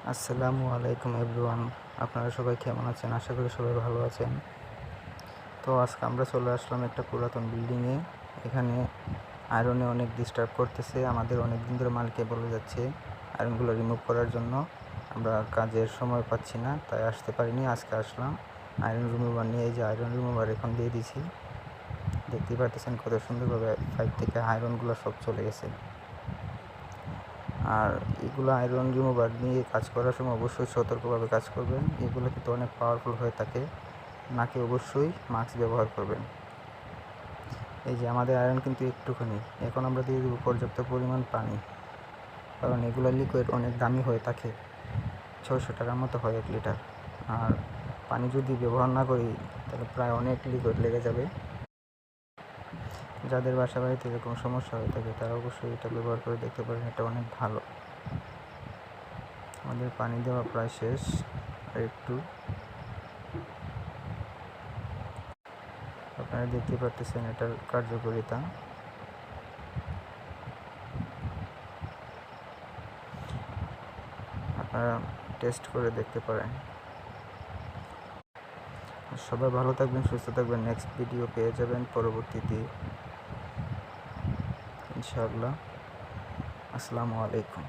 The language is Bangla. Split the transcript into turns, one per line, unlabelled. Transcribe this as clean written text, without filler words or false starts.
আসসালামু আলাইকুম এভরিওয়ান। আপনারা সবাই কেমন আছেন? আশা করি সবাই ভালো আছেন। তো আজকে আমরা চলে আসলাম একটা পুরাতন বিল্ডিংয়ে। এখানে আয়রনে অনেক ডিস্টার্ব করতেছে। আমাদের অনেক দিন ধরে মালিককে বলে যাচ্ছে আয়রনগুলো রিমুভ করার জন্য। আমরা কাজের সময় পাচ্ছি না, তাই আসতে পারিনি। আজকে আসলাম আয়রন রিমুভার নিয়ে। এই যে আয়রন রিমুভার এখন দিয়ে দিয়েছি। দেখতেই পাচ্ছেন কত সুন্দরভাবে পাইপ থেকে আয়রনগুলো সব চলে গেছে। আর এগুলো আয়রন রিমুভার নিয়ে কাজ করার সময় অবশ্যই সতর্কভাবে কাজ করবেন। এগুলো কিন্তু অনেক পাওয়ারফুল হয়ে থাকে। নাকে অবশ্যই মাস্ক ব্যবহার করবেন। এই যে আমাদের আয়রন কিন্তু একটুখানি। এখন আমরা দিয়ে দেবো পর্যাপ্ত পরিমাণ পানি, কারণ এগুলো লিকুইড অনেক দামি হয়ে থাকে। 600 টাকার মতো হয় 1 লিটার। আর পানি যদি ব্যবহার না করি তাহলে প্রায় অনেক লিকুইড লেগে যাবে। যাদের বাসা বাড়িতে এরকম সমস্যা হয়ে থাকে তারা অবশ্যই এটা ব্যবহার করে দেখতে পারেন। এটা অনেক ভালো। আমাদের পানি দেওয়া প্রায় শেষ। আর একটু আপনারা দেখতে পাচ্ছেন এটার কার্যকারিতা। আপনারা টেস্ট করে দেখতে পারেন। সবাই ভালো থাকবেন, সুস্থ থাকবেন। নেক্সট ভিডিও পেয়ে যাবেন পরবর্তীতে ইনশাআল্লাহ। আসসালামু আলাইকুম।